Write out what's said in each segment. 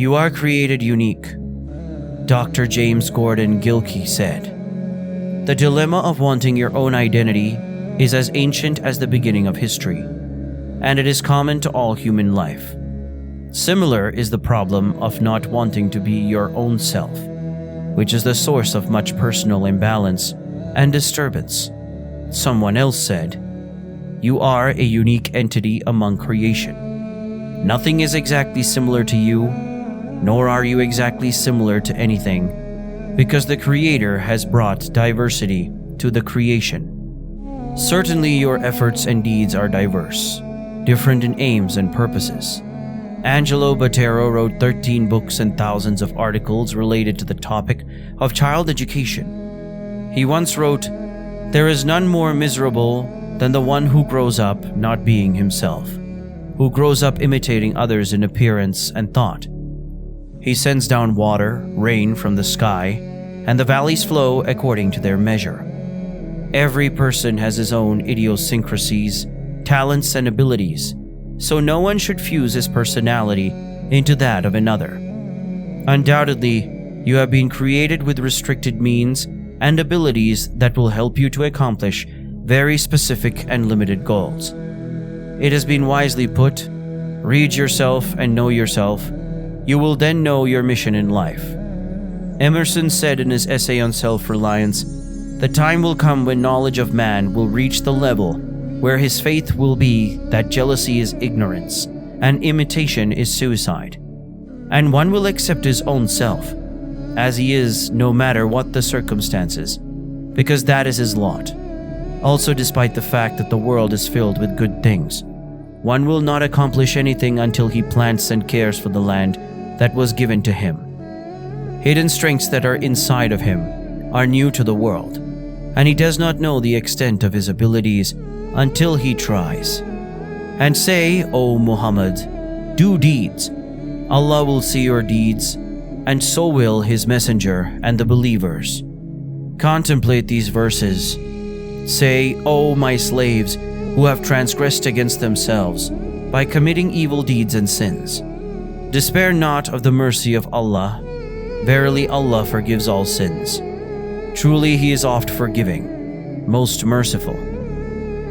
You are created unique. Dr. James Gordon Gilkey said, "The dilemma of wanting your own identity is as ancient as the beginning of history, and it is common to all human life. Similar is the problem of not wanting to be your own self, which is the source of much personal imbalance and disturbance." Someone else said, "You are a unique entity among creation. Nothing is exactly similar to you, nor are you exactly similar to anything, because the Creator has brought diversity to the creation. Certainly your efforts and deeds are diverse, different in aims and purposes." Angelo Botero wrote 13 books and thousands of articles related to the topic of child education. He once wrote, "There is none more miserable than the one who grows up not being himself, who grows up imitating others in appearance and thought. He sends down water, rain from the sky, and the valleys flow according to their measure. Every person has his own idiosyncrasies, talents, and abilities, so no one should fuse his personality into that of another. Undoubtedly, you have been created with restricted means and abilities that will help you to accomplish very specific and limited goals. It has been wisely put, read yourself and know yourself. You will then know your mission in life." Emerson said in his essay on self-reliance, "The time will come when knowledge of man will reach the level where his faith will be that jealousy is ignorance and imitation is suicide, and one will accept his own self as he is no matter what the circumstances, because that is his lot. Also, despite the fact that the world is filled with good things, one will not accomplish anything until he plants and cares for the land that was given to him. Hidden strengths that are inside of him are new to the world, and he does not know the extent of his abilities until he tries. And say, O Muhammad, do deeds. Allah will see your deeds, and so will His Messenger and the believers. Contemplate these verses. Say, O my slaves who have transgressed against themselves by committing evil deeds and sins, despair not of the mercy of Allah. Verily Allah forgives all sins. Truly He is oft forgiving, most merciful.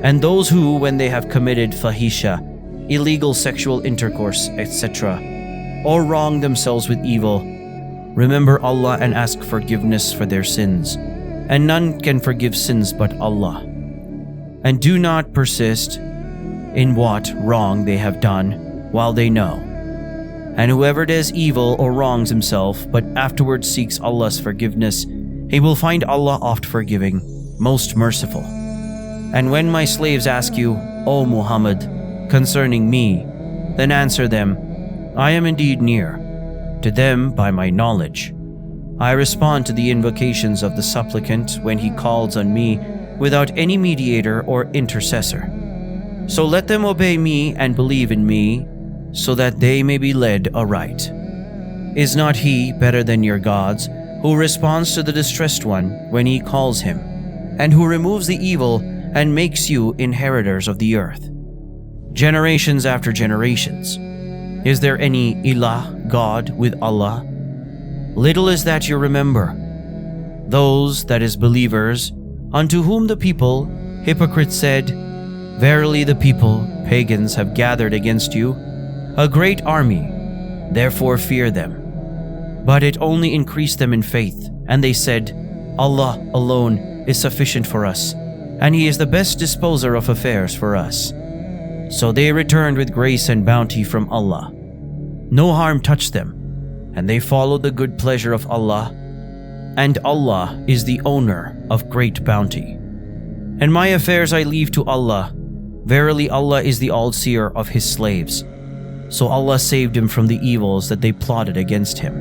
And those who, when they have committed fahisha, illegal sexual intercourse, etc., or wrong themselves with evil, remember Allah and ask forgiveness for their sins, and none can forgive sins but Allah. And do not persist in what wrong they have done while they know. And whoever does evil or wrongs himself, but afterwards seeks Allah's forgiveness, he will find Allah oft forgiving, most merciful. And when my slaves ask you, O Muhammad, concerning me, then answer them, I am indeed near to them by my knowledge. I respond to the invocations of the supplicant when he calls on me without any mediator or intercessor. So let them obey me and believe in me, so that they may be led aright. Is not He better than your gods, who responds to the distressed one when he calls him, and who removes the evil and makes you inheritors of the earth? Generations after generations. Is there any ilah, God, with Allah? Little is that you remember. Those, that is believers, unto whom the people, hypocrites, said, Verily the people, pagans, have gathered against you a great army, therefore fear them. But it only increased them in faith, and they said, Allah alone is sufficient for us, and He is the best disposer of affairs for us. So they returned with grace and bounty from Allah. No harm touched them, and they followed the good pleasure of Allah, and Allah is the owner of great bounty. And my affairs I leave to Allah. Verily Allah is the all-seer of His slaves. So Allah saved him from the evils that they plotted against him.